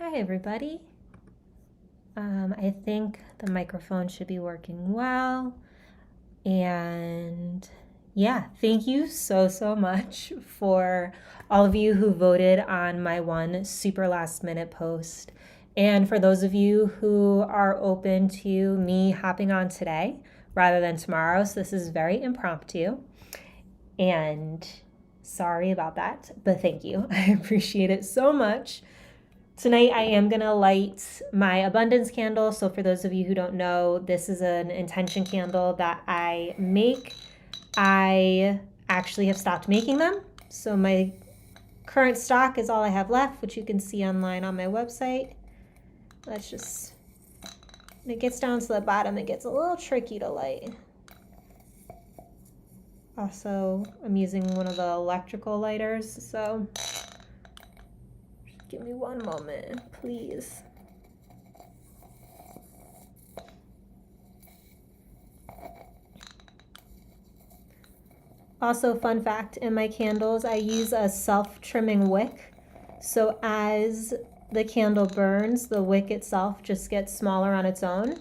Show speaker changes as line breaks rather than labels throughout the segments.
Hi everybody. I think the microphone should be working well. And yeah, thank you so much for all of you who voted on my one super last minute post. And for those of you who are open to me hopping on today rather than tomorrow, so this is very impromptu. And sorry about that, but thank you. I appreciate it so much. Tonight I am going to light my abundance candle. So for those of you who don't know, this is an intention candle that I make. I actually have stopped making them. So my current stock is all I have left, which you can see online on my website. Let's just, when it gets down to the bottom, it gets a little tricky to light. Also, I'm using one of the electrical lighters, so give me one moment, please. Also, fun fact, in my candles, I use a self-trimming wick. So as the candle burns, the wick itself just gets smaller on its own.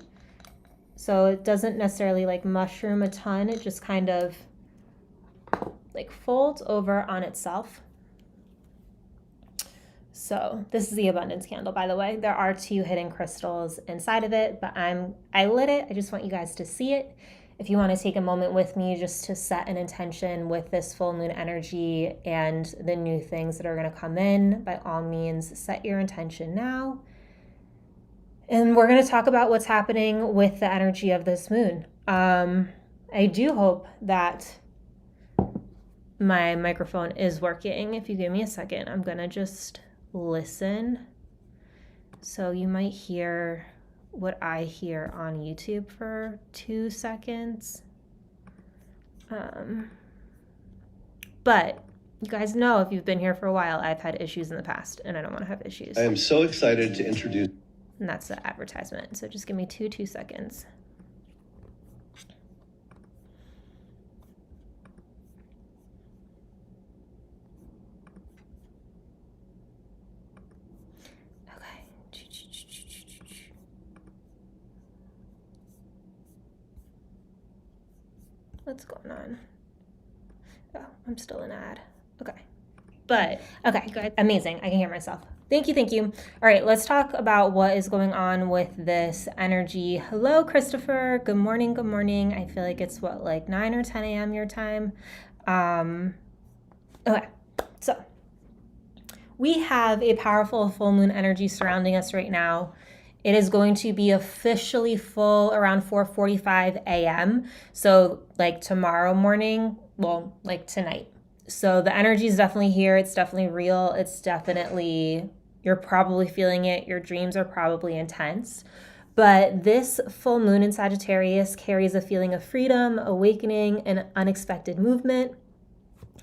So it doesn't necessarily like mushroom a ton. It just kind of like folds over on itself. So this is the abundance candle, by the way. There are 2 hidden crystals inside of it, but I lit it. I just want you guys to see it. If you want to take a moment with me just to set an intention with this full moon energy and the new things that are going to come in, by all means, set your intention now. And we're going to talk about what's happening with the energy of this moon. I do hope that my microphone is working. If you give me a second, I'm going to just listen. So you might hear what I hear on YouTube for 2 seconds. But you guys know, if you've been here for a while, I've had issues in the past and I don't want to have issues.
I am so excited to introduce.
And that's the advertisement. So just give me 2 seconds. What's going on? Oh, I'm still in ad. Okay. But, okay, good. Amazing. I can hear myself. Thank you. All right, let's talk about what is going on with this energy. Hello, Christopher. Good morning. I feel like it's what, like 9 or 10 a.m. your time? Okay, so we have a powerful full moon energy surrounding us right now. It is going to be officially full around 4:45 a.m. So like tomorrow morning, well, like tonight. So the energy is definitely here. It's definitely real. It's definitely, you're probably feeling it. Your dreams are probably intense. But this full moon in Sagittarius carries a feeling of freedom, awakening, and unexpected movement.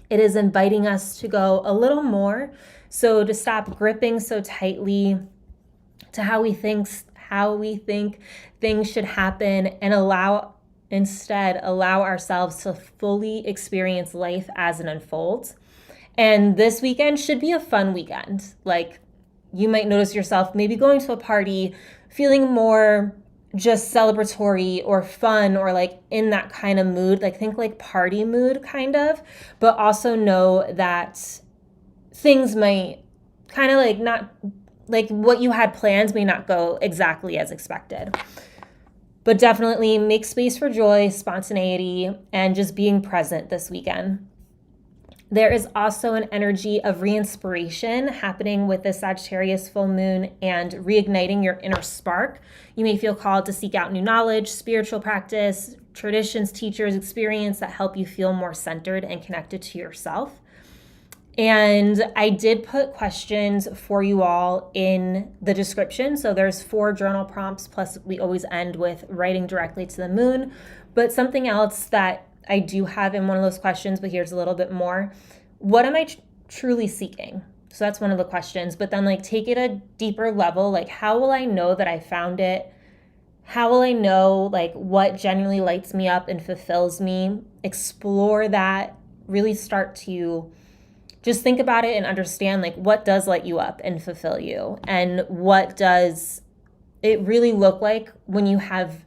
It is inviting us to go a little more. So to stop gripping so tightly to how we think things should happen, and instead allow ourselves to fully experience life as it unfolds. And this weekend should be a fun weekend. Like, you might notice yourself maybe going to a party feeling more just celebratory or fun, or like in that kind of mood, like think like party mood kind of, but also know that things might kind of like not, like what you had planned may not go exactly as expected. But definitely make space for joy, spontaneity, and just being present this weekend. There is also an energy of re-inspiration happening with the Sagittarius full moon and reigniting your inner spark. You may feel called to seek out new knowledge, spiritual practice, traditions, teachers, experience that help you feel more centered and connected to yourself. And I did put questions for you all in the description. So there's 4 journal prompts, plus we always end with writing directly to the moon. But something else that I do have in one of those questions, but here's a little bit more. What am I truly seeking? So that's one of the questions. But then like take it a deeper level. Like, how will I know that I found it? How will I know like what genuinely lights me up and fulfills me? Explore that. Really start to just think about it and understand, like, what does light you up and fulfill you, and what does it really look like when you have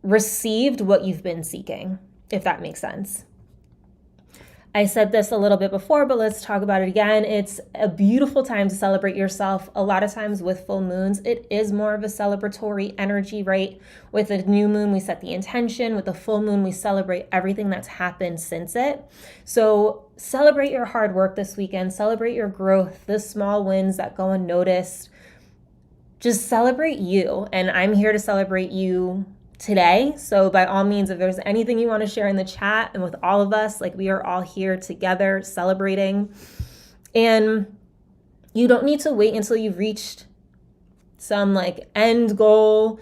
received what you've been seeking, if that makes sense. I said this a little bit before, but let's talk about it again. It's a beautiful time to celebrate yourself. A lot of times with full moons, it is more of a celebratory energy, right? With a new moon, we set the intention. With the full moon, we celebrate everything that's happened since it. So celebrate your hard work this weekend. Celebrate your growth, the small wins that go unnoticed. Just celebrate you. And I'm here to celebrate you today. So by all means, if there's anything you want to share in the chat and with all of us, like, we are all here together celebrating. And you don't need to wait until you've reached some like end goal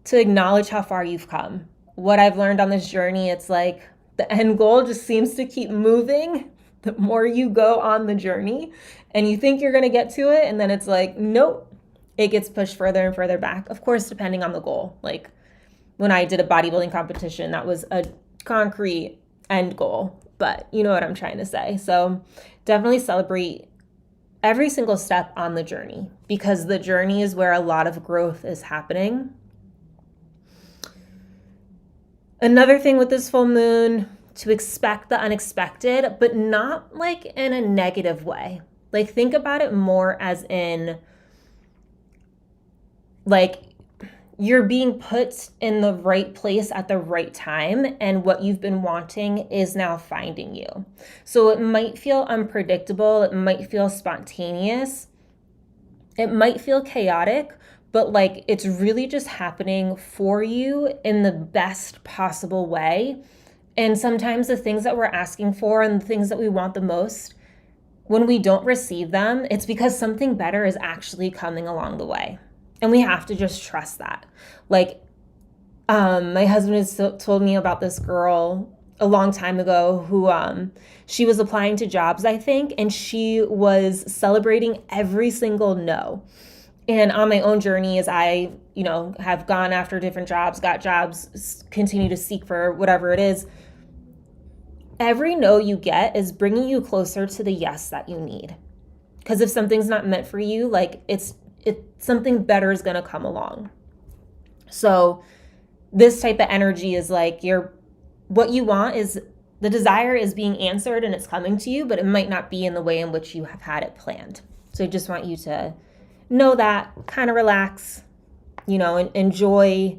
to acknowledge how far you've come. What I've learned on this journey, it's like the end goal just seems to keep moving the more you go on the journey, and you think you're going to get to it, and then it's like, nope, it gets pushed further and further back. Of course, depending on the goal. Like, when I did a bodybuilding competition, that was a concrete end goal, but you know what I'm trying to say. So definitely celebrate every single step on the journey, because the journey is where a lot of growth is happening. Another thing with this full moon, to expect the unexpected, but not like in a negative way. Like, think about it more as in, like, you're being put in the right place at the right time, and what you've been wanting is now finding you. So it might feel unpredictable, it might feel spontaneous, it might feel chaotic, but like, it's really just happening for you in the best possible way. And sometimes the things that we're asking for and the things that we want the most, when we don't receive them, it's because something better is actually coming along the way. And we have to just trust that. Like, my husband has told me about this girl a long time ago who she was applying to jobs, I think, and she was celebrating every single no. And on my own journey, as I, have gone after different jobs, got jobs, continue to seek for whatever it is, every no you get is bringing you closer to the yes that you need. Because if something's not meant for you, like, it's something better is going to come along. So this type of energy is like, what you want is, the desire is being answered and it's coming to you, but it might not be in the way in which you have had it planned. So I just want you to know that, kind of relax, and enjoy,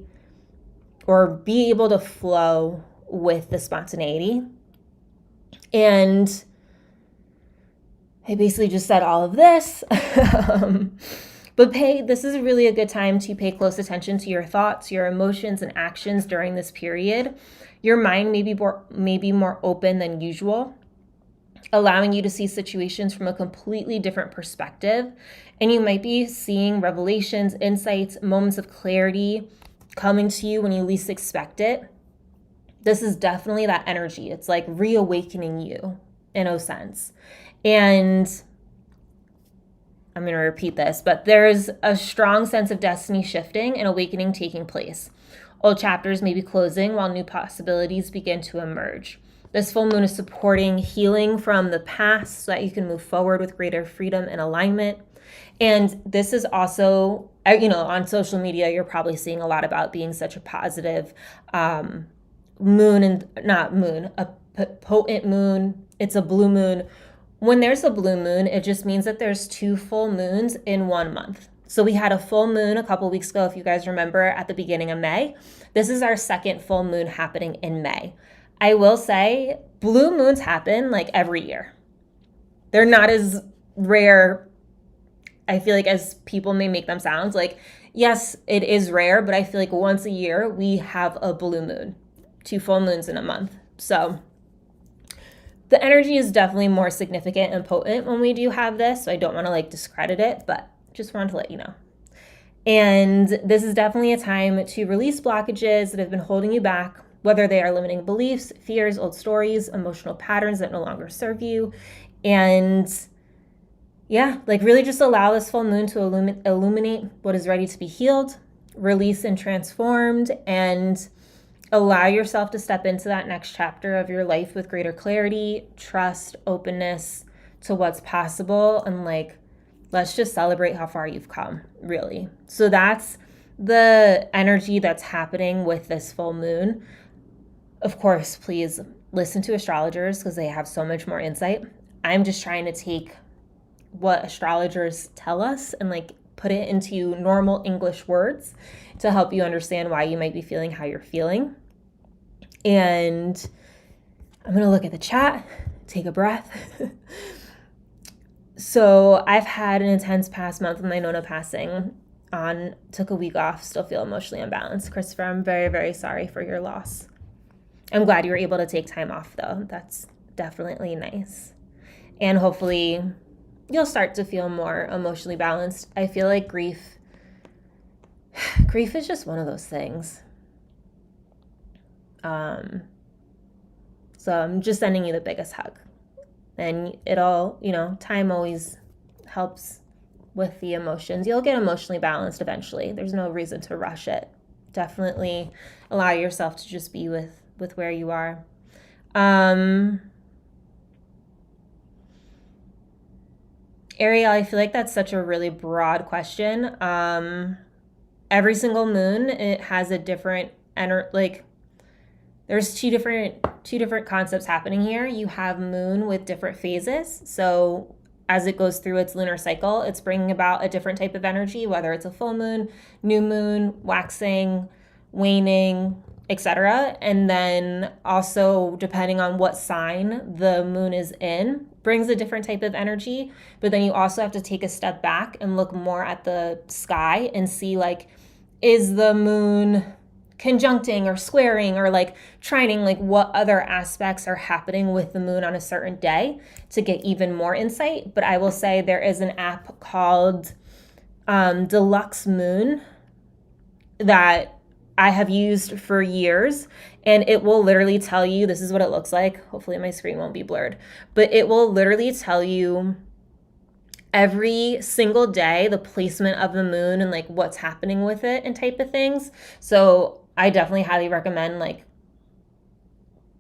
or be able to flow with the spontaneity. And I basically just said all of this. But this is really a good time to pay close attention to your thoughts, your emotions, and actions during this period. Your mind may be more open than usual, allowing you to see situations from a completely different perspective. And you might be seeing revelations, insights, moments of clarity coming to you when you least expect it. This is definitely that energy. It's like reawakening you in a sense. And I'm going to repeat this, but there's a strong sense of destiny shifting and awakening taking place. Old chapters may be closing while new possibilities begin to emerge. This full moon is supporting healing from the past so that you can move forward with greater freedom and alignment. And this is also, on social media, you're probably seeing a lot about being such a positive moon, and not moon, a potent moon. It's a blue moon. When there's a blue moon, it just means that there's 2 full moons in 1 month. So we had a full moon a couple weeks ago, if you guys remember, at the beginning of May. This is our second full moon happening in May. I will say blue moons happen like every year. They're not as rare, I feel like, as people may make them sound. Like, yes, it is rare, but I feel like once a year we have a blue moon, 2 full moons in a month. So the energy is definitely more significant and potent when we do have this. So I don't want to discredit it, but just wanted to let you know. And this is definitely a time to release blockages that have been holding you back, whether they are limiting beliefs, fears, old stories, emotional patterns that no longer serve you. And really just allow this full moon to illuminate what is ready to be healed, released, and transformed. And allow yourself to step into that next chapter of your life with greater clarity, trust, openness to what's possible, and like, let's just celebrate how far you've come, really. So that's the energy that's happening with this full moon. Of course, please listen to astrologers because they have so much more insight. I'm just trying to take what astrologers tell us and like put it into normal English words to help you understand why you might be feeling how you're feeling. And I'm going to look at the chat, take a breath. So I've had an intense past month with my Nona passing. Took a week off, still feel emotionally unbalanced. Christopher, I'm very, very sorry for your loss. I'm glad you were able to take time off, though. That's definitely nice. And hopefully you'll start to feel more emotionally balanced. I feel like grief is just one of those things. So I'm just sending you the biggest hug. And time always helps with the emotions. You'll get emotionally balanced eventually. There's no reason to rush it. Definitely allow yourself to just be with where you are. Ariel, I feel like that's such a really broad question. Every single moon, it has a different there's two different concepts happening here. You have moon with different phases. So as it goes through its lunar cycle, it's bringing about a different type of energy, whether it's a full moon, new moon, waxing, waning, etc. And then also, depending on what sign the moon is in, brings a different type of energy. But then you also have to take a step back and look more at the sky and see, like, is the moon conjuncting or squaring or like trining, like what other aspects are happening with the moon on a certain day to get even more insight. But I will say there is an app called Deluxe Moon that I have used for years, and it will literally tell you, this is what it looks like. Hopefully my screen won't be blurred, but it will literally tell you every single day the placement of the moon and like what's happening with it and type of things. So I definitely highly recommend like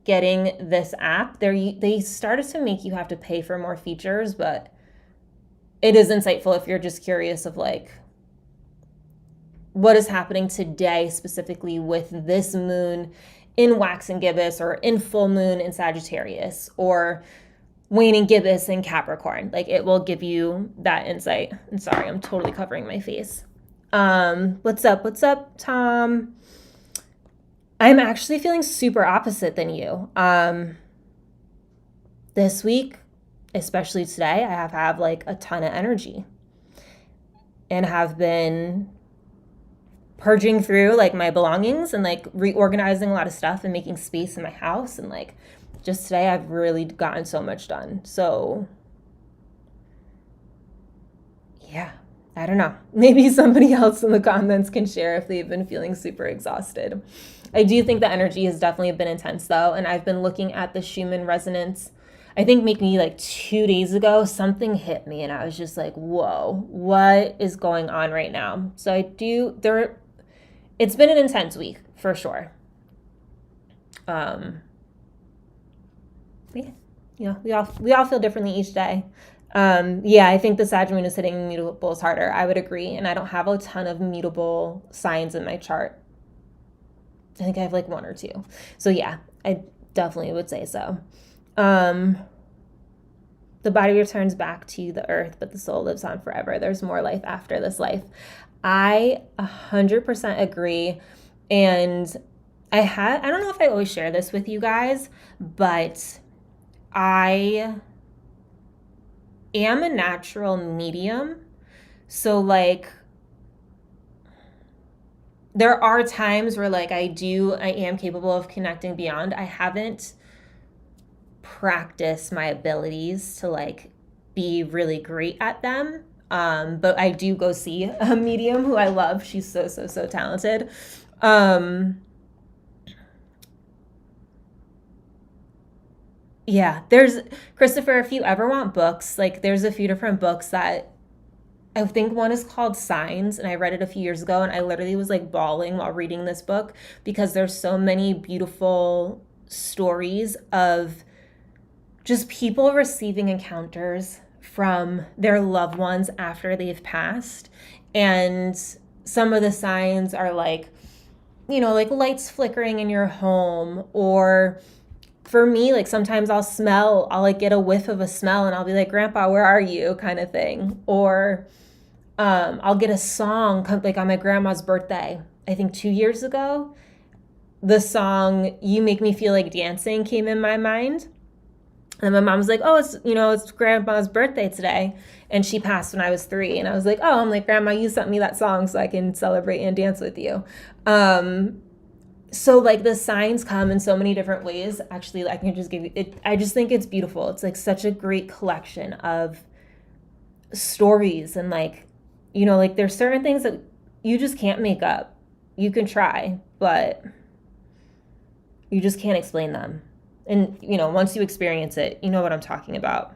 getting this app. They started to make you have to pay for more features, but it is insightful if you're just curious of like what is happening today specifically with this moon in wax and gibbous, or in full moon in Sagittarius, or waning gibbous in Capricorn. Like, it will give you that insight. I'm sorry, I'm totally covering my face. What's up, Tom? I'm actually feeling super opposite than you. This week, especially today, I have like a ton of energy and have been purging through like my belongings and like reorganizing a lot of stuff and making space in my house. And like just today, I've really gotten so much done. So yeah, I don't know. Maybe somebody else in the comments can share if they've been feeling super exhausted. I do think the energy has definitely been intense though. And I've been looking at the Schumann resonance. I think maybe like 2 days ago, something hit me and I was just like, whoa, what is going on right now? So it's been an intense week for sure. Yeah, we all feel differently each day. I think the Sag moon is hitting mutables harder. I would agree. And I don't have a ton of mutable signs in my chart. I think I have like 1 or 2. So yeah, I definitely would say so. The body returns back to the earth, but the soul lives on forever. There's more life after this life. I 100% agree. And I don't know if I always share this with you guys, but I am a natural medium. So like, there are times where like I am capable of connecting beyond. I haven't practiced my abilities to like be really great at them. But I do go see a medium who I love. She's so talented. Yeah, there's Christopher, if you ever want books, like there's a few different books that I think one is called Signs, and I read it a few years ago, and I literally was like bawling while reading this book because there's so many beautiful stories of just people receiving encounters from their loved ones after they've passed. And some of the signs are like, like lights flickering in your home, or for me, like sometimes I'll like get a whiff of a smell and I'll be like, Grandpa, where are you? Kind of thing. Or I'll get a song like on my grandma's birthday, I think 2 years ago, the song You Make Me Feel Like Dancing came in my mind. And my mom was like, oh, it's grandma's birthday today. And she passed when I was 3. And I was like, oh, I'm like, Grandma, you sent me that song so I can celebrate and dance with you. So like the signs come in so many different ways. Actually, I can just give you it. I just think it's beautiful. It's like such a great collection of stories. And like, like there's certain things that you just can't make up. You can try, but you just can't explain them. And, once you experience it, you know what I'm talking about.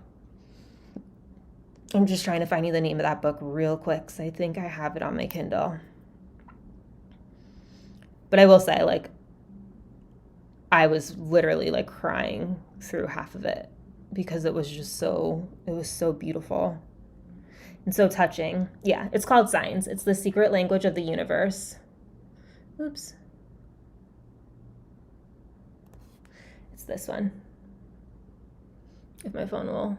I'm just trying to find you the name of that book real quick, because I think I have it on my Kindle. But I will say, like, I was literally, like, crying through half of it because it was so beautiful and so touching. Yeah, it's called Signs. It's the secret language of the universe. Oops. This one, if my phone will.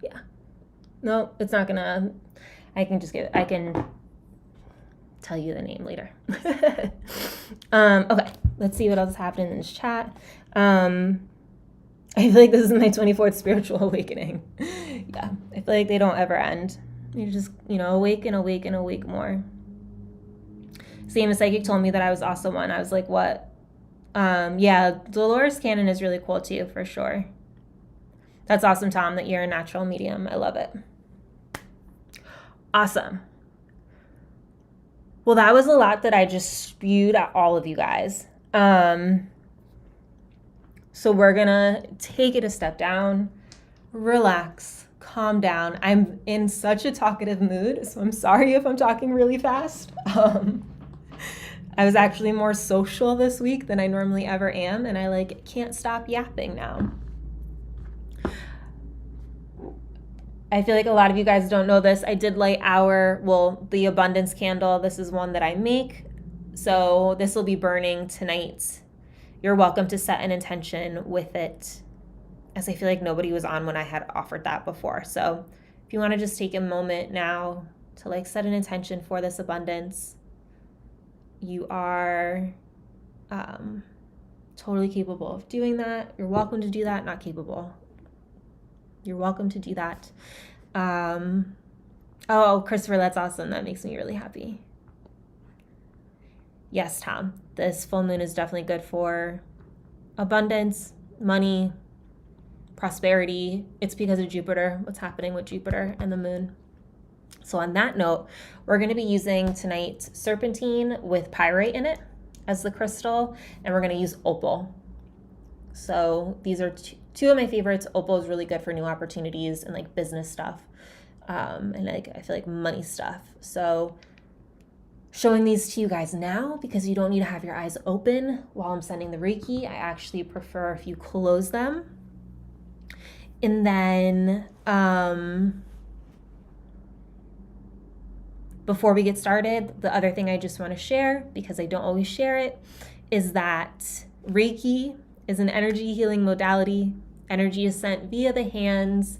Yeah, no, it's not gonna. I can tell you the name later. Okay, let's see what else is happening in this chat. I feel like this is my 24th spiritual awakening. Yeah, I feel like they don't ever end. You just awake and awake and awake more. Same as Psychic told me that I was also one. I was like, what? Yeah, Dolores Cannon is really cool too, for sure. That's awesome, Tom, that you're a natural medium. I love it. Awesome. Well, that was a lot that I just spewed at all of you guys. So we're gonna take it a step down, relax, calm down. I'm in such a talkative mood, so I'm sorry if I'm talking really fast. I was actually more social this week than I normally ever am, and I can't stop yapping now. I feel like a lot of you guys don't know this. I did light the abundance candle. This is one that I make. So this will be burning tonight. You're welcome to set an intention with it, as I feel like nobody was on when I had offered that before. So if you want to just take a moment now to set an intention for this abundance, you are totally capable of doing that. You're welcome to do that. Not capable. You're welcome to do that. Oh, Christopher, that's awesome. That makes me really happy. Yes, Tom, this full moon is definitely good for abundance, money, prosperity. It's because of Jupiter, what's happening with Jupiter and the moon. So on that note, we're going to be using tonight serpentine with pyrite in it as the crystal, and we're going to use opal. So these are two of my favorites. Opal is really good for new opportunities and business stuff, and I feel like money stuff. So showing these to you guys now because you don't need to have your eyes open while I'm sending the Reiki. I actually prefer if you close them. And then before we get started, the other thing I just want to share, because I don't always share it, is that Reiki is an energy healing modality. Energy is sent via the hands.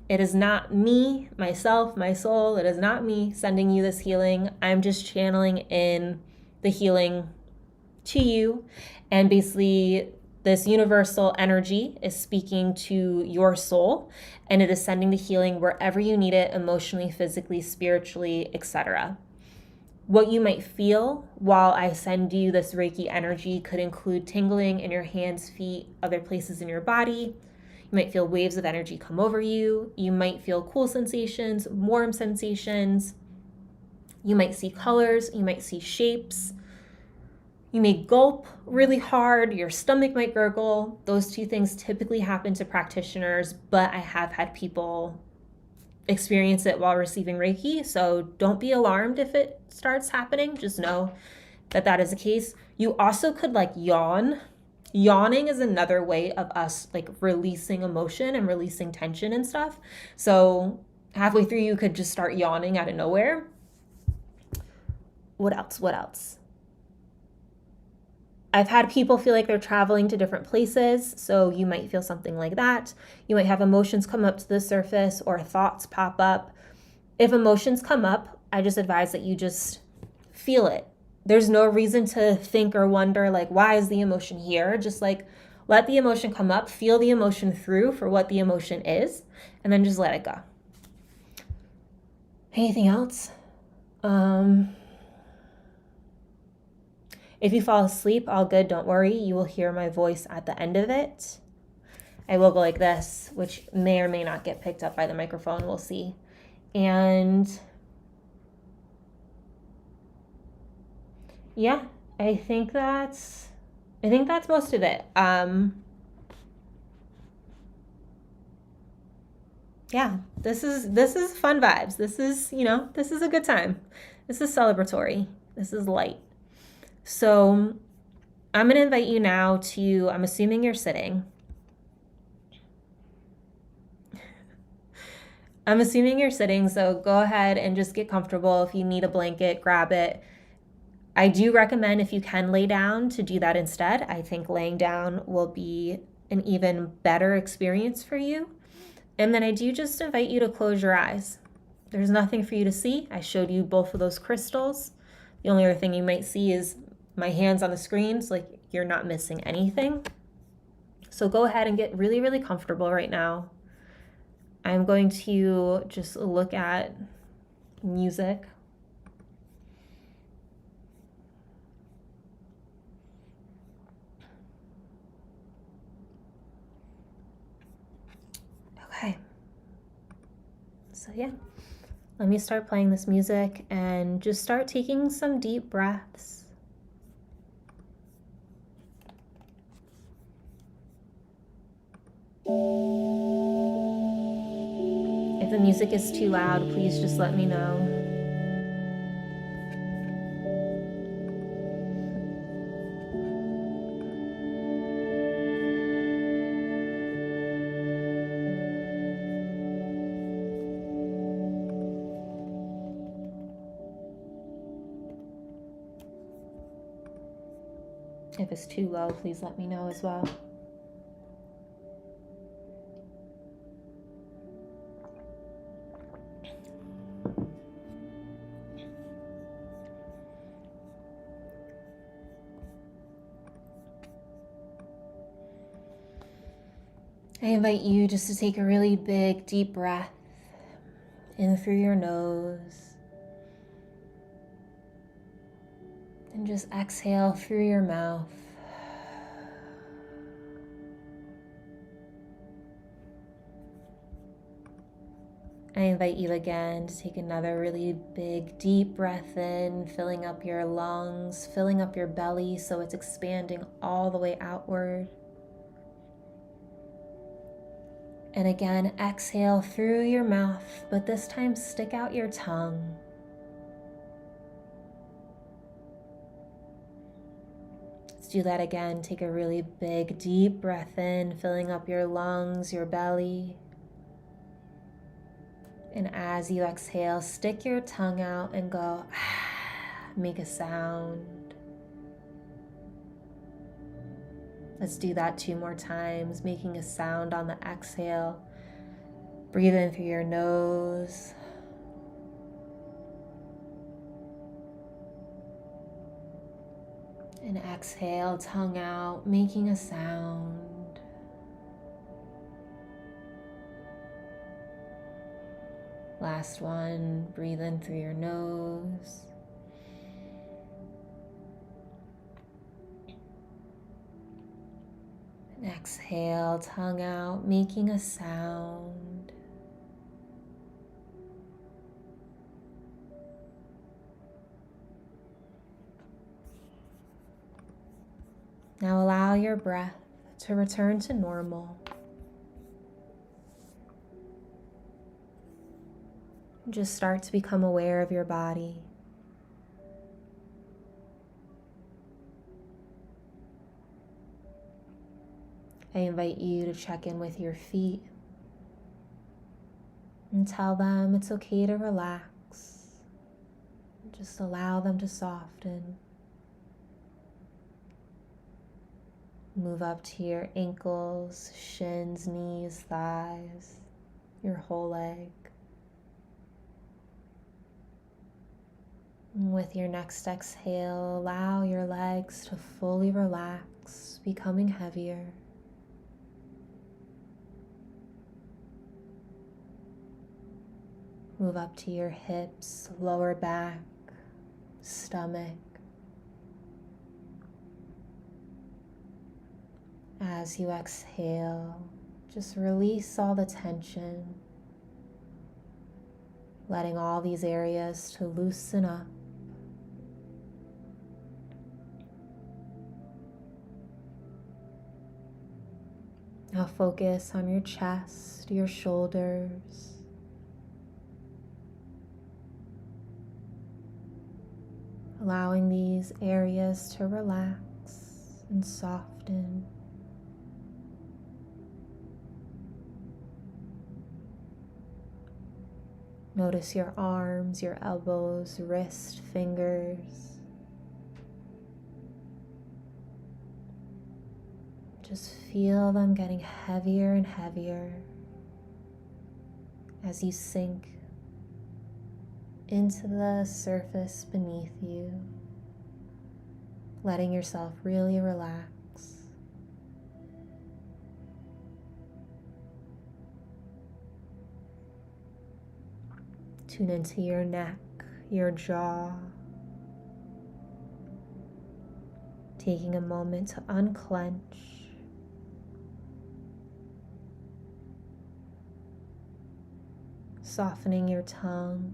It is not me, myself, my soul. It is not me sending you this healing. I'm just channeling in the healing to you. And basically, this universal energy is speaking to your soul, and it is sending the healing wherever you need it, emotionally, physically, spiritually, etc. What you might feel while I send you this Reiki energy could include tingling in your hands, feet, other places in your body. You might feel waves of energy come over you. You might feel cool sensations, warm sensations. You might see colors. You might see shapes. You may gulp really hard. Your stomach might gurgle. Those two things typically happen to practitioners, but I have had people experience it while receiving Reiki. So don't be alarmed if it starts happening. Just know that that is the case. You also could like yawn. Yawning is another way of us like releasing emotion and releasing tension and stuff. So halfway through, you could just start yawning out of nowhere. What else? What else? I've had people feel like they're traveling to different places, so you might feel something like that. You might have emotions come up to the surface or thoughts pop up. If emotions come up, I just advise that you just feel it. There's no reason to think or wonder, like, why is the emotion here? Just like let the emotion come up, feel the emotion through for what the emotion is, and then just let it go. Anything else? If you fall asleep, all good, don't worry. You will hear my voice at the end of it. I will go like this, which may or may not get picked up by the microphone. We'll see. And yeah, I think that's most of it. Yeah, this is fun vibes. This is a good time. This is celebratory. This is light. So I'm going to invite you now to, I'm assuming you're sitting. I'm assuming you're sitting, so go ahead and just get comfortable. If you need a blanket, grab it. I do recommend, if you can lay down, to do that instead. I think laying down will be an even better experience for you. And then I do just invite you to close your eyes. There's nothing for you to see. I showed you both of those crystals. The only other thing you might see is my hands on the screen, so like you're not missing anything. So go ahead and get really, really comfortable right now. I'm going to just look at music. Okay. So yeah, let me start playing this music and just start taking some deep breaths. If the music is too loud, please just let me know. If it's too low, please let me know as well. I invite you just to take a really big, deep breath in through your nose. And just exhale through your mouth. I invite you again to take another really big, deep breath in, filling up your lungs, filling up your belly so it's expanding all the way outward. And again, exhale through your mouth, but this time stick out your tongue. Let's do that again. Take a really big, deep breath in, filling up your lungs, your belly. And as you exhale, stick your tongue out and go, make a sound. Let's do that 2 more times, making a sound on the exhale. Breathe in through your nose. And exhale, tongue out, making a sound. Last one, breathe in through your nose. And exhale, tongue out, making a sound. Now allow your breath to return to normal. Just start to become aware of your body. I invite you to check in with your feet and tell them it's okay to relax. Just allow them to soften. Move up to your ankles, shins, knees, thighs, your whole leg. And with your next exhale, allow your legs to fully relax, becoming heavier. Move up to your hips, lower back, stomach. As you exhale, just release all the tension, letting all these areas to loosen up. Now focus on your chest, your shoulders. Allowing these areas to relax and soften. Notice your arms, your elbows, wrist, fingers. Just feel them getting heavier and heavier as you sink into the surface beneath you, letting yourself really relax. Tune into your neck, your jaw, taking a moment to unclench. Softening your tongue.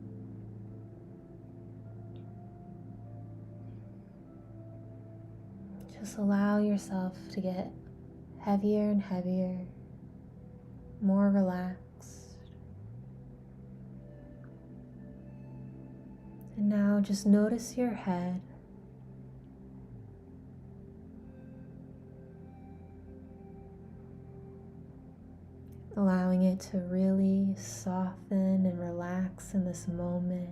Just allow yourself to get heavier and heavier, more relaxed. And now just notice your head. Allowing it to really soften and relax in this moment,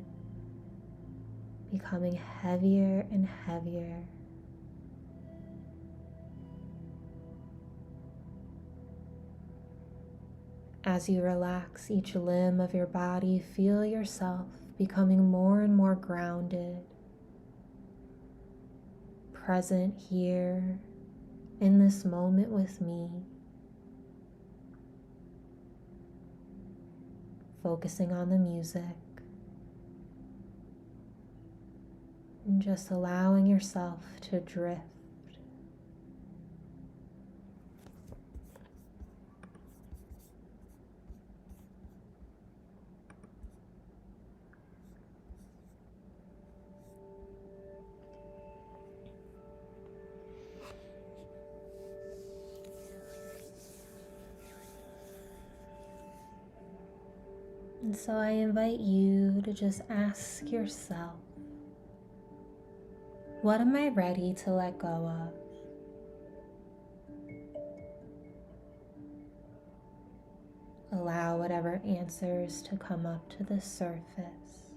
becoming heavier and heavier. As you relax each limb of your body, feel yourself becoming more and more grounded, present here in this moment with me, focusing on the music and just allowing yourself to drift. And so I invite you to just ask yourself, what am I ready to let go of? Allow whatever answers to come up to the surface.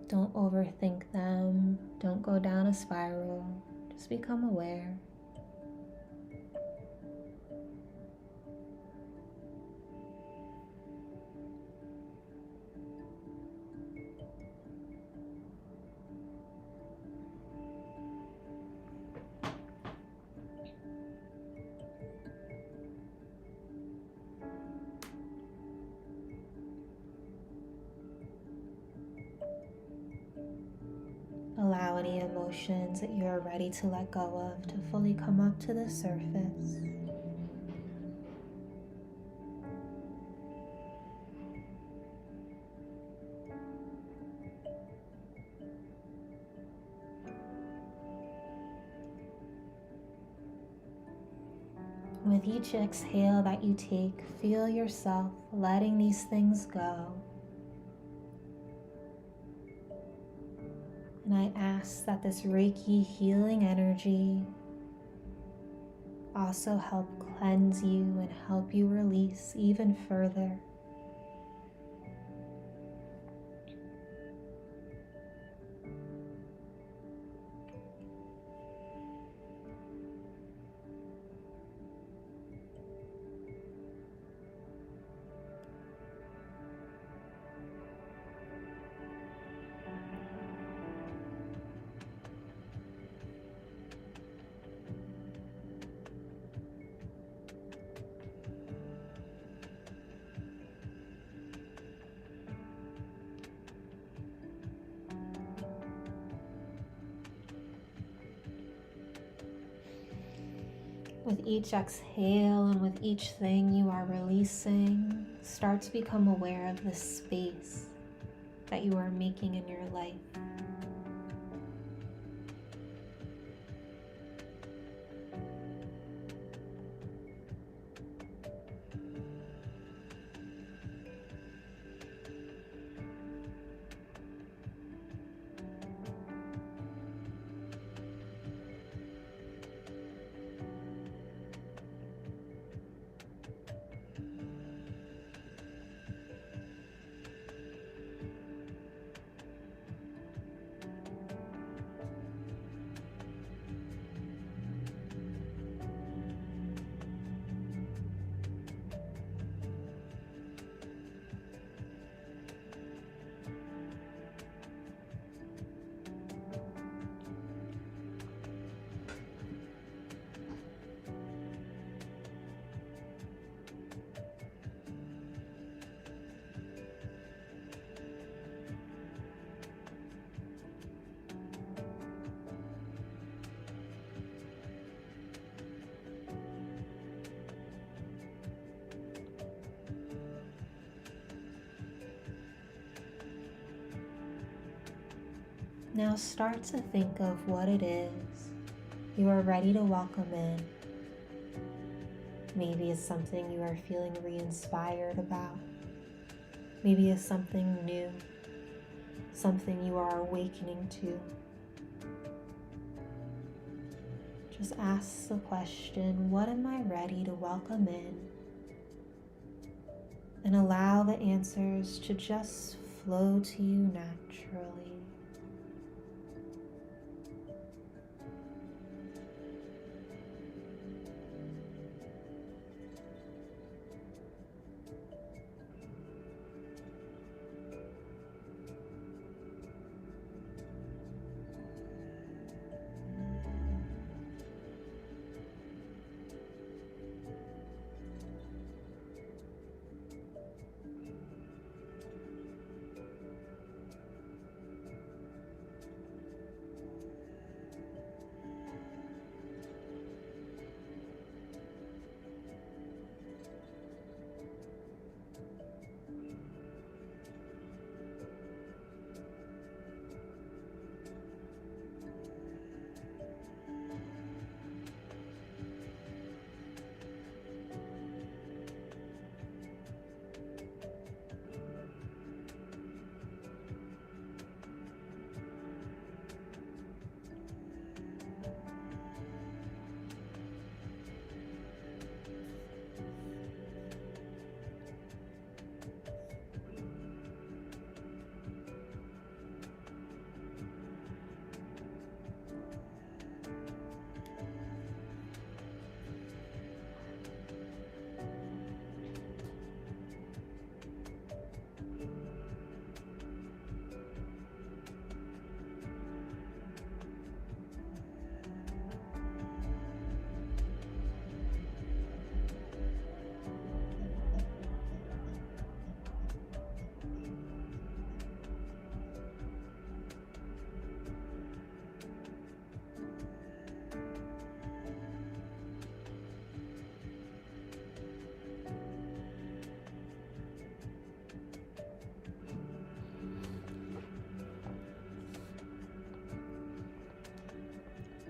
Don't overthink them. Don't go down a spiral. Just become aware. Allow any emotions that you are ready to let go of to fully come up to the surface. With each exhale that you take, feel yourself letting these things go. And I ask that this Reiki healing energy also help cleanse you and help you release even further. With each exhale and with each thing you are releasing, start to become aware of the space that you are making in your life. Now start to think of what it is you are ready to welcome in. Maybe it's something you are feeling re-inspired about. Maybe it's something new, something you are awakening to. Just ask the question, what am I ready to welcome in? And allow the answers to just flow to you naturally.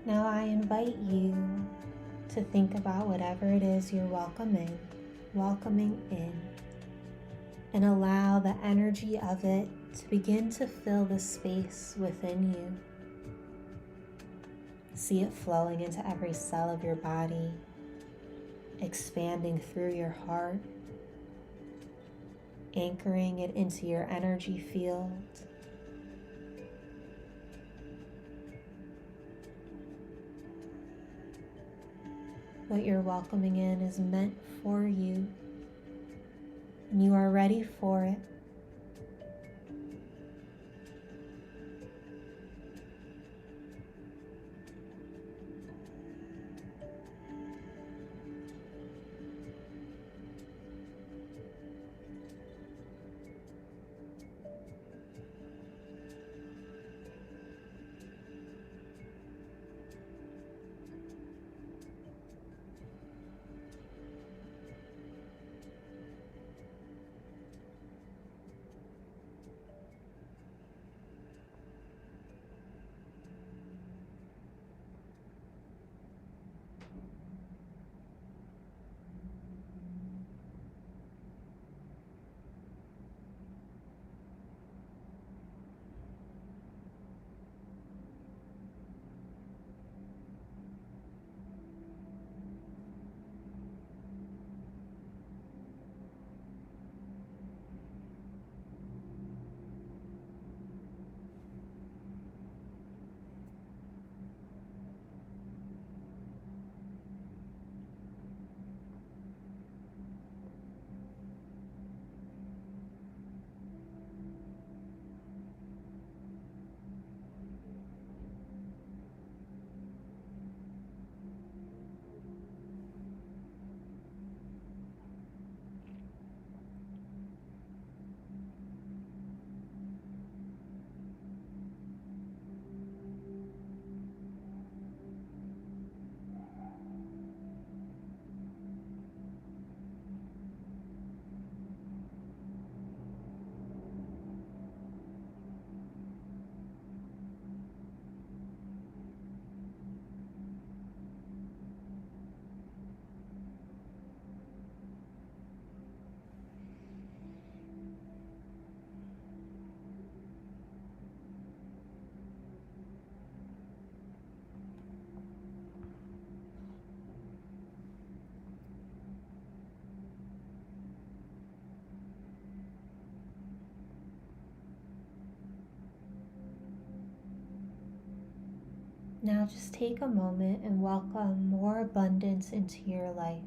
Now I invite you to think about whatever it is you're welcoming in, and allow the energy of it to begin to fill the space within you. See it flowing into every cell of your body, expanding through your heart, anchoring it into your energy field. What you're welcoming in is meant for you, and you are ready for it. Now just take a moment and welcome more abundance into your life.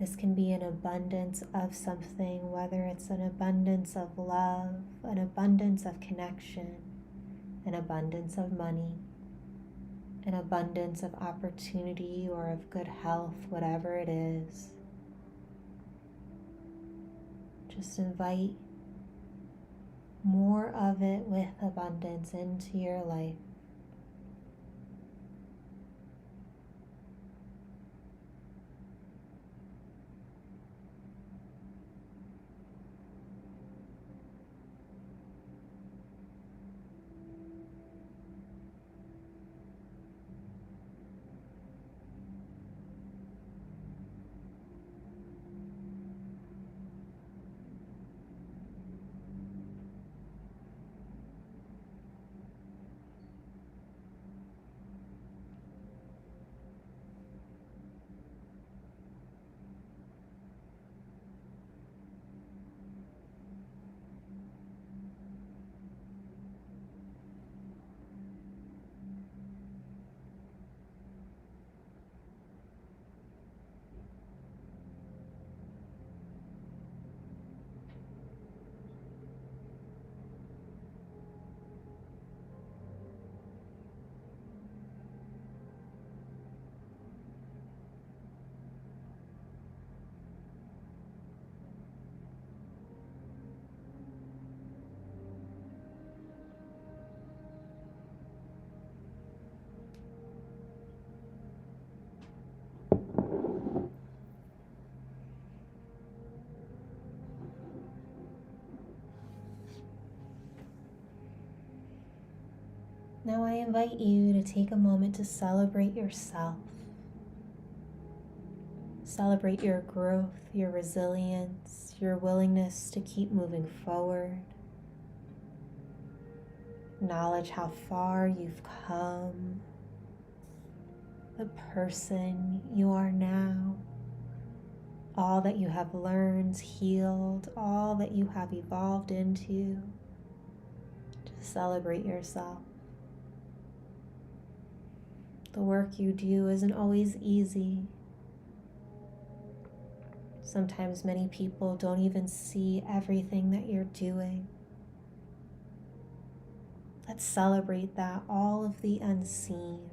This can be an abundance of something, whether it's an abundance of love, an abundance of connection, an abundance of money, an abundance of opportunity or of good health, whatever it is. Just invite more of it with abundance into your life. Now I invite you to take a moment to celebrate yourself. Celebrate your growth, your resilience, your willingness to keep moving forward. Acknowledge how far you've come, the person you are now, all that you have learned, healed, all that you have evolved into. To celebrate yourself. The work you do isn't always easy. Sometimes many people don't even see everything that you're doing. Let's celebrate that, all of the unseen.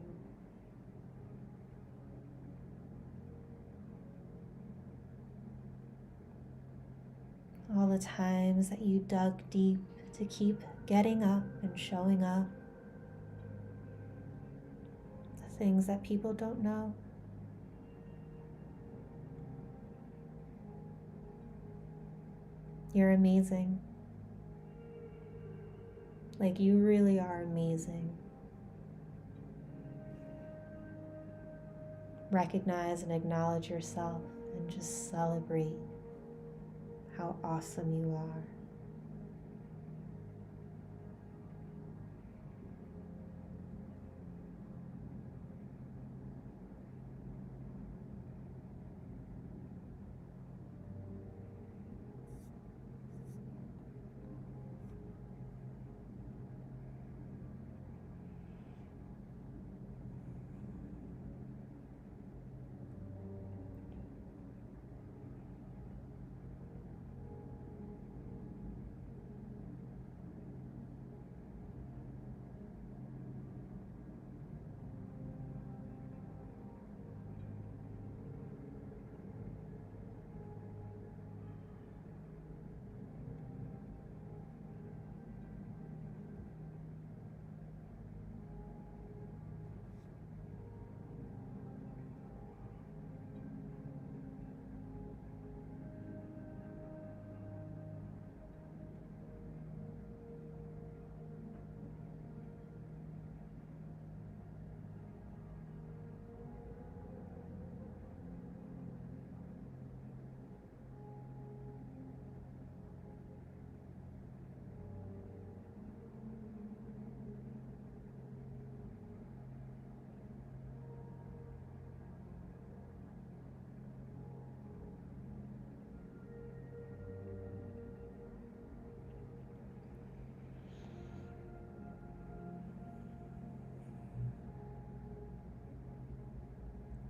All the times that you dug deep to keep getting up and showing up. The things that people don't know. You're amazing. Like, you really are amazing. Recognize and acknowledge yourself and just celebrate how awesome you are.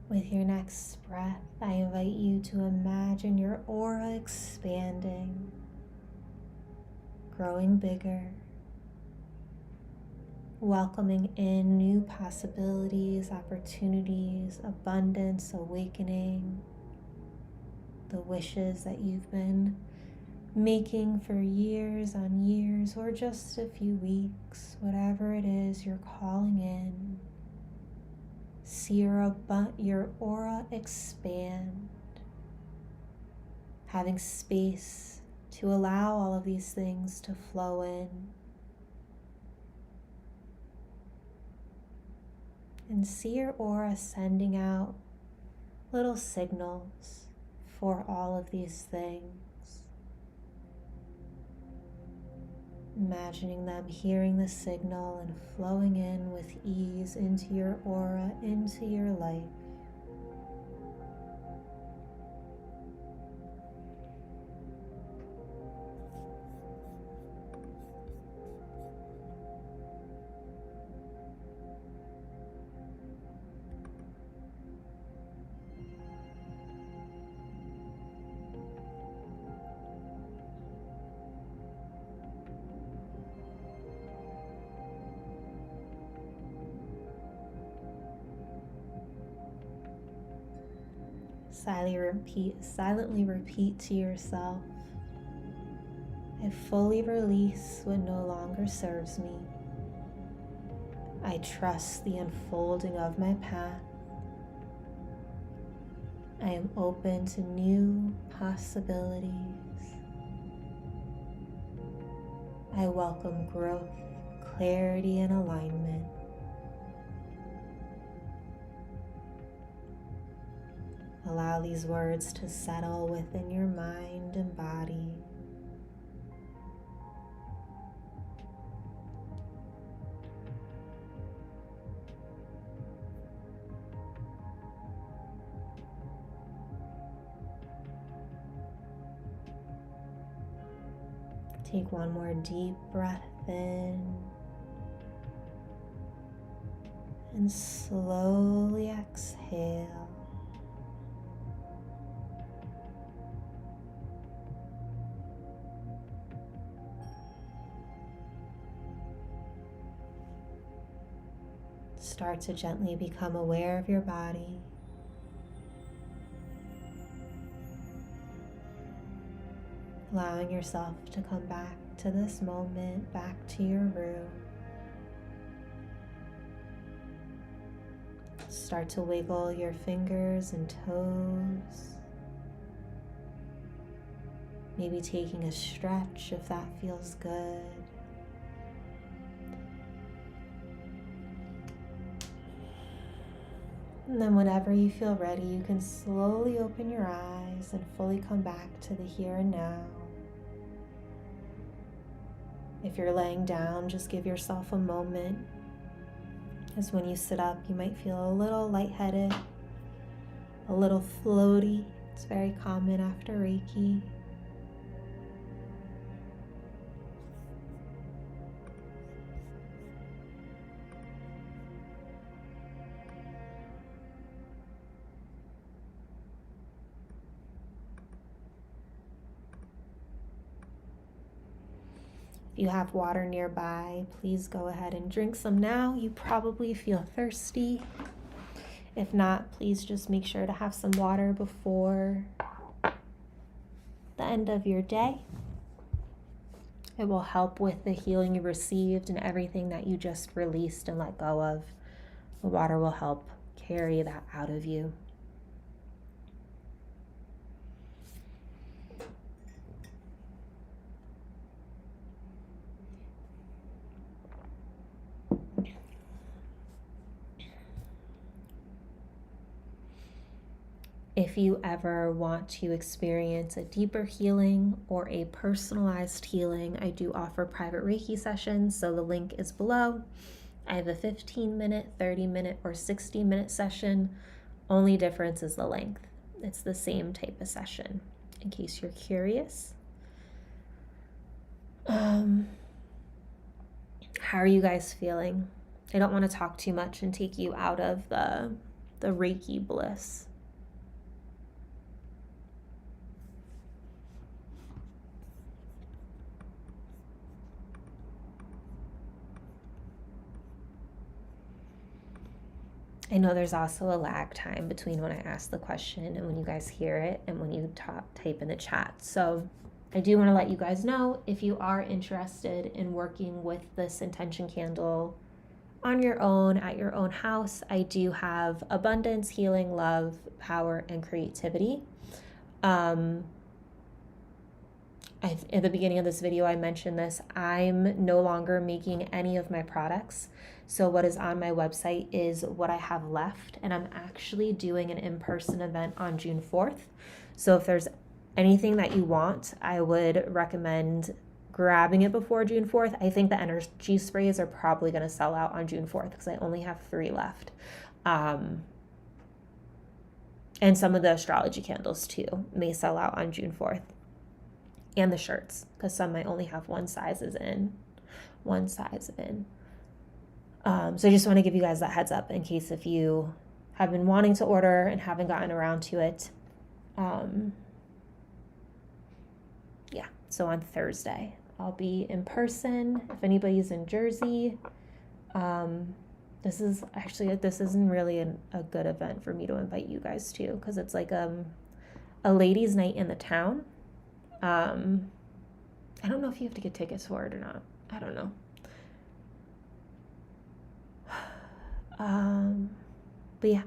With your next breath, I invite you to imagine your aura expanding, growing bigger, welcoming in new possibilities, opportunities, abundance, awakening, the wishes that you've been making for years on years or just a few weeks, whatever it is you're calling in. See your aura expand, having space to allow all of these things to flow in. And see your aura sending out little signals for all of these things. Imagining them hearing the signal and flowing in with ease into your aura, into your life. Silently repeat to yourself, I fully release what no longer serves me. I trust the unfolding of my path. I am open to new possibilities. I welcome growth, clarity and alignment. Allow these words to settle within your mind and body. Take one more deep breath in and slowly exhale. Start to gently become aware of your body. Allowing yourself to come back to this moment, back to your room. Start to wiggle your fingers and toes. Maybe taking a stretch if that feels good. And then whenever you feel ready, you can slowly open your eyes and fully come back to the here and now. If you're laying down, just give yourself a moment, as when you sit up, you might feel a little lightheaded, a little floaty. It's very common after Reiki. If you have water nearby, please go ahead and drink some now. You probably feel thirsty. If not, please just make sure to have some water before the end of your day. It will help with the healing you received and everything that you just released and let go of. The water will help carry that out of you. If you ever want to experience a deeper healing or a personalized healing, I do offer private Reiki sessions, so the link is below. I have a 15-minute, 30-minute, or 60-minute session. Only difference is the length. It's the same type of session, in case you're curious. How are you guys feeling? I don't want to talk too much and take you out of the Reiki bliss. I know there's also a lag time between when I ask the question and when you guys hear it and when you type in the chat. So I do want to let you guys know, if you are interested in working with this intention candle on your own, at your own house, I do have abundance, healing, love, power, and creativity. At the beginning of this video, I mentioned this. I'm no longer making any of my products. So what is on my website is what I have left. And I'm actually doing an in-person event on June 4th. So if there's anything that you want, I would recommend grabbing it before June 4th. I think the energy sprays are probably going to sell out on June 4th because I only have 3 left. And some of the astrology candles too may sell out on June 4th. And the shirts, because some might only have one size in. So I just want to give you guys that heads up in case if you have been wanting to order and haven't gotten around to it. So on Thursday, I'll be in person. If anybody's in Jersey, this isn't really a good event for me to invite you guys to, because it's like a ladies' night in the town. I don't know if you have to get tickets for it or not. I don't know. But yeah.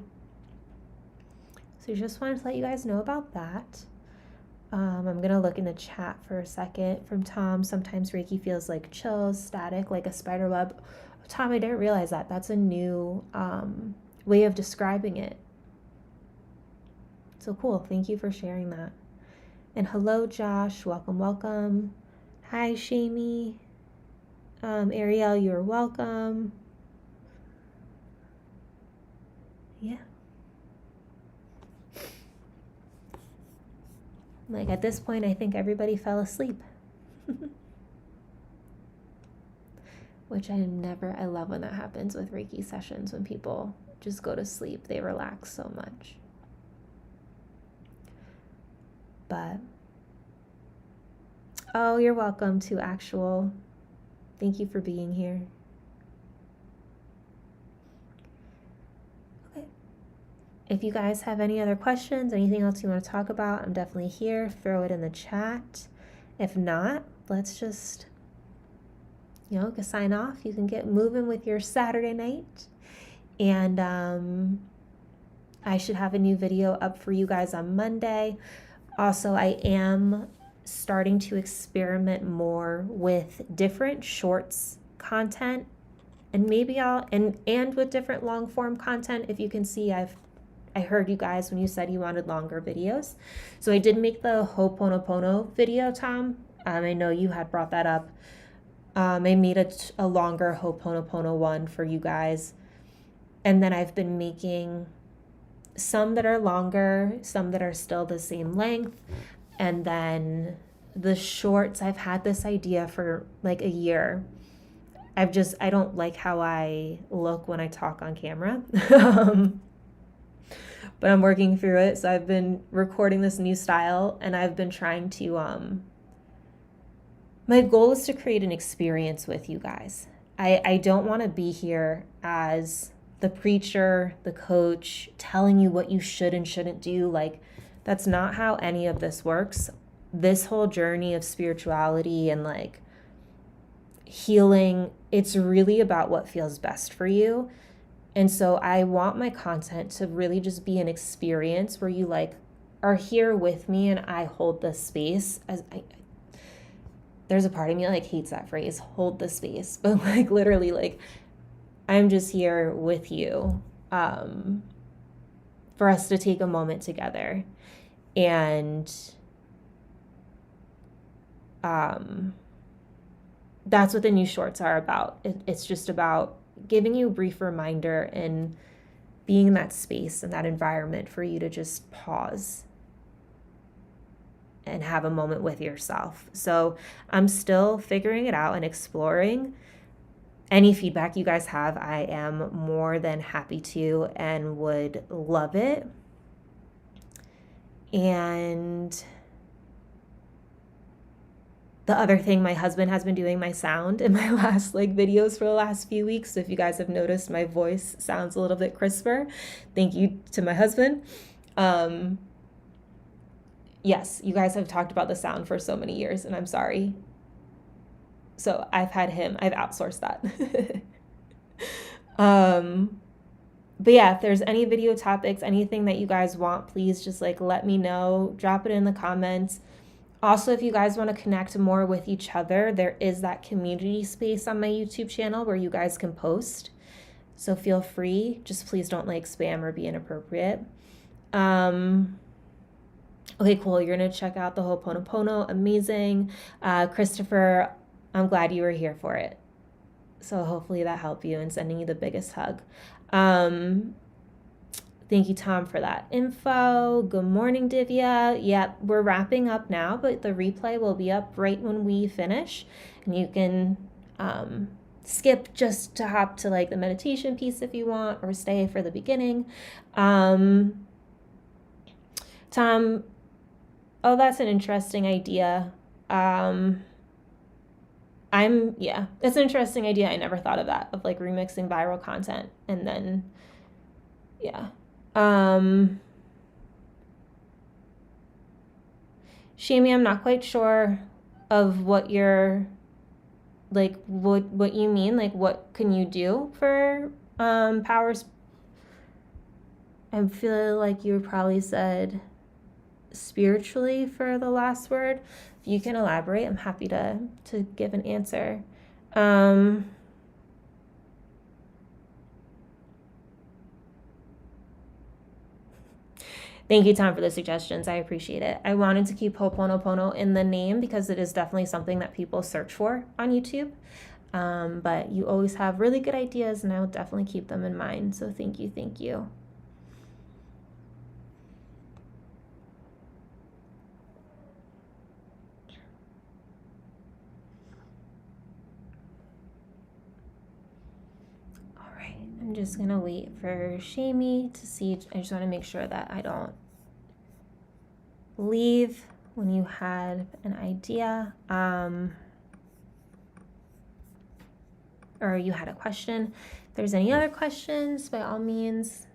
So just wanted to let you guys know about that. I'm going to look in the chat for a second from Tom. Sometimes Reiki feels like chills, static, like a spider web. Tom, I didn't realize that. That's a new way of describing it. So cool. Thank you for sharing that. And hello, Josh. Welcome, welcome. Hi, Shamey. Ariel, you're welcome. Yeah. Like at this point, I think everybody fell asleep. Which I love when that happens with Reiki sessions, when people just go to sleep, they relax so much. But, oh, you're welcome to Actual. Thank you for being here. Okay. If you guys have any other questions, anything else you want to talk about, I'm definitely here. Throw it in the chat. If not, let's just, sign off. You can get moving with your Saturday night. And I should have a new video up for you guys on Monday. Also, I am starting to experiment more with different shorts content, and maybe and with different long form content. If you can see, I heard you guys when you said you wanted longer videos. So I did make the Ho'oponopono video, Tom. I know you had brought that up. I made a longer Ho'oponopono one for you guys. And then I've been making some that are longer, some that are still the same length. And then the shorts, I've had this idea for like a year. I don't like how I look when I talk on camera. But I'm working through it. So I've been recording this new style, and I've been trying to, my goal is to create an experience with you guys. I don't want to be here as the preacher, the coach, telling you what you should and shouldn't do. Like, that's not how any of this works. This whole journey of spirituality and like healing, it's really about what feels best for you. And so I want my content to really just be an experience where you like are here with me and I hold the space. There's a part of me like hates that phrase, hold the space, but like literally like I'm just here with you for us to take a moment together. And that's what the new shorts are about. It's just about giving you a brief reminder and being in that space and that environment for you to just pause and have a moment with yourself. So I'm still figuring it out and exploring. Any feedback you guys have, I am more than happy to and would love it. And the other thing, my husband has been doing my sound in my last videos for the last few weeks. So if you guys have noticed, my voice sounds a little bit crisper. Thank you to my husband. Yes, you guys have talked about the sound for so many years, and I'm sorry. So I've outsourced that. But yeah, if there's any video topics, anything that you guys want, please just let me know, drop it in the comments. Also, if you guys want to connect more with each other, there is that community space on my YouTube channel where you guys can post. So feel free, just please don't spam or be inappropriate. Okay, cool. You're going to check out the Ho'oponopono. Amazing. Christopher, I'm glad you were here for it. So hopefully that helped you, and sending you the biggest hug. Thank you, Tom, for that info. Good morning, Divya. Yep, we're wrapping up now, but the replay will be up right when we finish. And you can skip just to hop to the meditation piece if you want, or stay for the beginning. Tom, oh, that's an interesting idea. It's an interesting idea. I never thought of that, of remixing viral content and then, yeah. Shamey, I'm not quite sure of what you're, what you mean. What can you do for, powers? I feel like you probably said spiritually for the last word. If you can elaborate, I'm happy to give an answer. Thank you, Tom, for the suggestions. I appreciate it. I wanted to keep Ho'oponopono in the name because it is definitely something that people search for on YouTube. But you always have really good ideas, and I will definitely keep them in mind. So thank you, thank you. All right, I'm just gonna wait for Shamie to see. I just want to make sure that I don't leave when you had an idea. Or you had a question. If there's any other questions, by all means,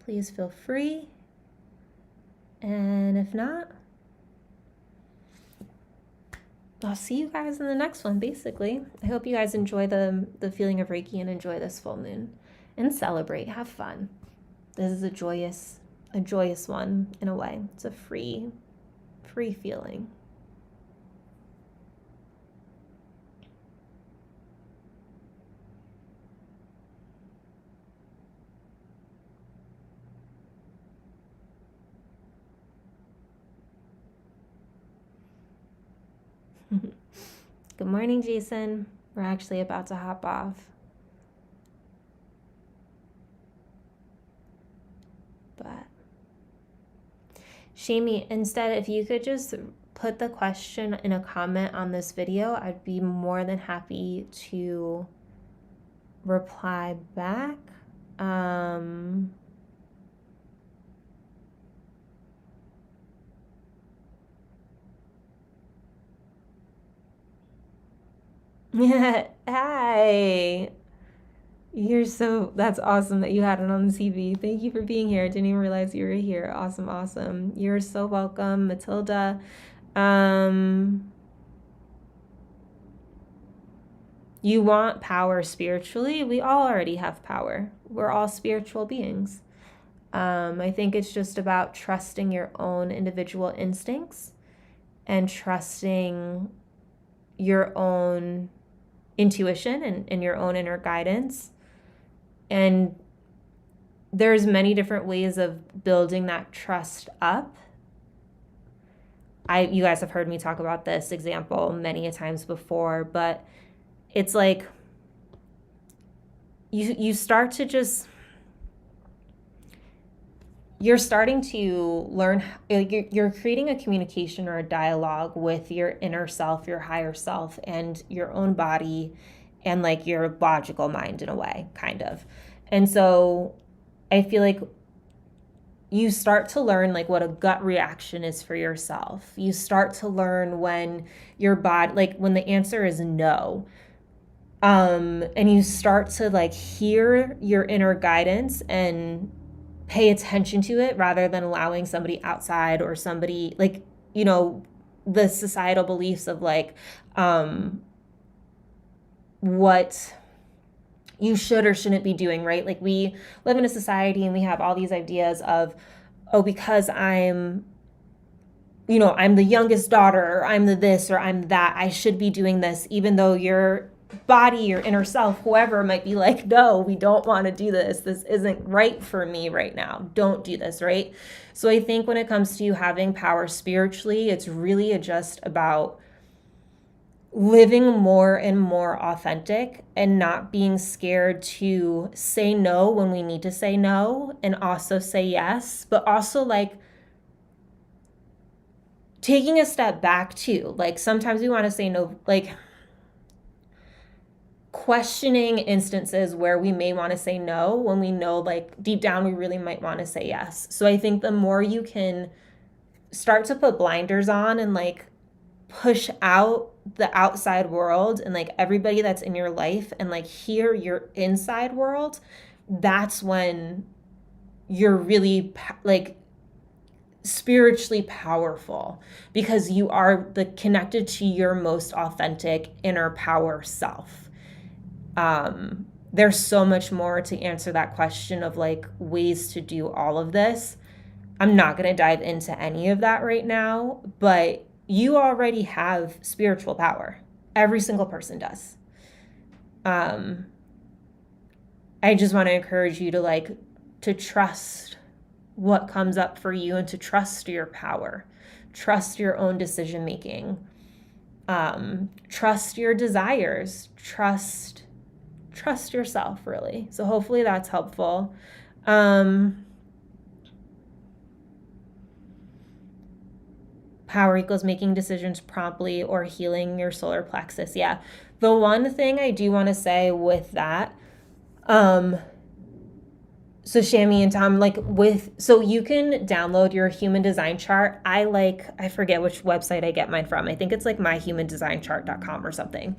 please feel free. And if not, I'll see you guys in the next one, basically. I hope you guys enjoy the feeling of Reiki and enjoy this full moon and celebrate, have fun. This is a joyous one in a way. It's a free feeling. Good morning, Jason. We're actually about to hop off. But Shamie, instead, if you could just put the question in a comment on this video, I'd be more than happy to reply back. Yeah, hi. That's awesome that you had it on the TV. Thank you for being here. I didn't even realize you were here. Awesome. You're so welcome, Matilda. You want power spiritually? We all already have power. We're all spiritual beings. I think it's just about trusting your own individual instincts and trusting your own intuition and your own inner guidance. And there's many different ways of building that trust up. You guys have heard me talk about this example many a times before, but it's like you start to just, you're starting to learn, you're creating a communication or a dialogue with your inner self, your higher self, and your own body, and like your logical mind in a way, kind of. And so I feel like you start to learn like what a gut reaction is for yourself. You start to learn when your body, like when the answer is no. And you start to like hear your inner guidance and pay attention to it rather than allowing somebody outside or somebody like, the societal beliefs of like, what you should or shouldn't be doing, right? Like we live in a society and we have all these ideas of, oh, because I'm the youngest daughter, or I'm the this, or I'm that, I should be doing this, even though your body, your inner self, whoever might be like, no, we don't want to do this. This isn't right for me right now. Don't do this, right? So I think when it comes to having power spiritually, it's really just about living more and more authentic and not being scared to say no when we need to say no, and also say yes, but also like taking a step back too. Like sometimes we want to say no, like questioning instances where we may want to say no when we know like deep down we really might want to say yes. So I think the more you can start to put blinders on and like push out the outside world and like everybody that's in your life and like hear your inside world, that's when you're really like spiritually powerful, because you are connected to your most authentic inner power self. There's so much more to answer that question of like ways to do all of this. I'm not going to dive into any of that right now, but you already have spiritual power. Every single person does. I just want to encourage you to trust what comes up for you and to trust your power, trust your own decision making, trust your desires, trust yourself, really. So hopefully that's helpful. Power equals making decisions promptly or healing your solar plexus. Yeah. The one thing I do want to say with that, so Shami and Tom, so you can download your human design chart. I forget which website I get mine from. I think it's myhumandesignchart.com or something.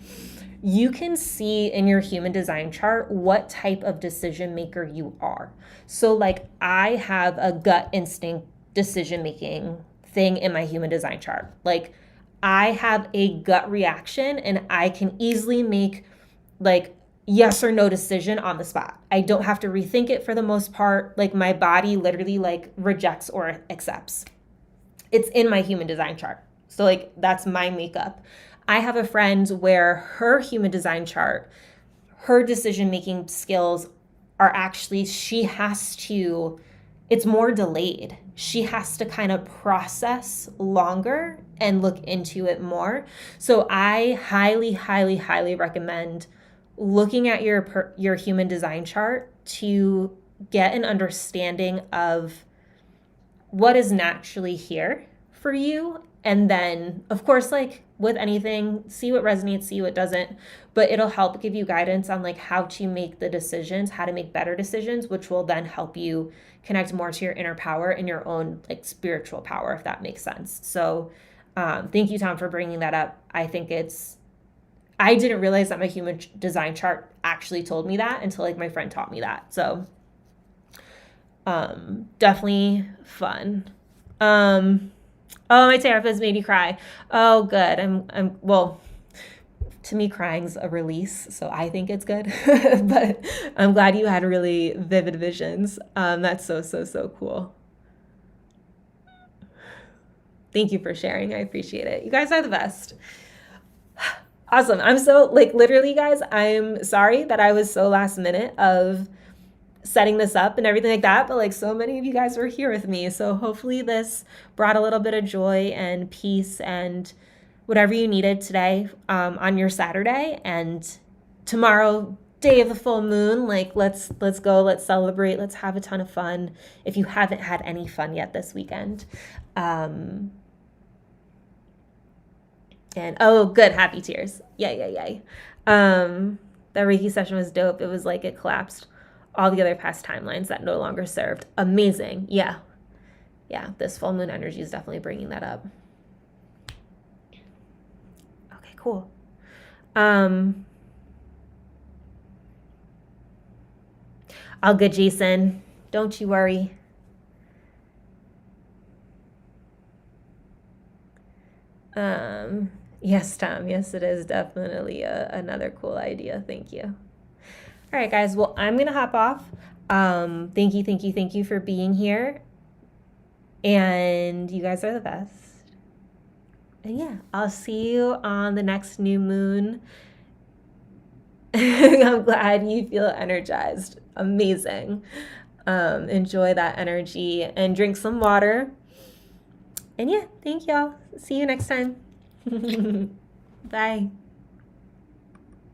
You can see in your human design chart what type of decision maker you are. So I have a gut instinct decision making thing in my human design chart. I have a gut reaction and I can easily make yes or no decision on the spot. I don't have to rethink it for the most part. My body literally rejects or accepts. It's in my human design chart. So that's my makeup. I have a friend where her human design chart, her decision-making skills are actually, it's more delayed. She has to kind of process longer and look into it more. So I highly, highly, highly recommend looking at your human design chart to get an understanding of what is naturally here for you. And then, of course, with anything, see what resonates, see what doesn't, but it'll help give you guidance on how to make the decisions, how to make better decisions, which will then help you connect more to your inner power and your own spiritual power, if that makes sense. So thank you, Tom, for bringing that up. I didn't realize that my human design chart actually told me that until my friend taught me that. So definitely fun. Oh, my therapist made you cry. Oh, good. Well, to me, crying's a release, so I think it's good. But I'm glad you had really vivid visions. That's so, so, so cool. Thank you for sharing. I appreciate it. You guys are the best. Awesome. I'm so, literally, guys, I'm sorry that I was so last minute of setting this up and everything like that, but so many of you guys were here with me. So hopefully this brought a little bit of joy and peace and whatever you needed today on your Saturday. And tomorrow, day of the full moon, let's go, let's celebrate, let's have a ton of fun if you haven't had any fun yet this weekend. And oh, good, happy tears. Yay. That Reiki session was dope. It was it collapsed all the other past timelines that no longer served. Amazing. Yeah, this full moon energy is definitely bringing that up. Okay, cool. All good, Jason. Don't you worry. Yes, Tom. Yes, it is definitely another cool idea. Thank you. All right, guys. Well, I'm going to hop off. Thank you for being here. And you guys are the best. And yeah, I'll see you on the next new moon. I'm glad you feel energized. Amazing. Enjoy that energy and drink some water. And yeah, thank y'all. See you next time. Bye.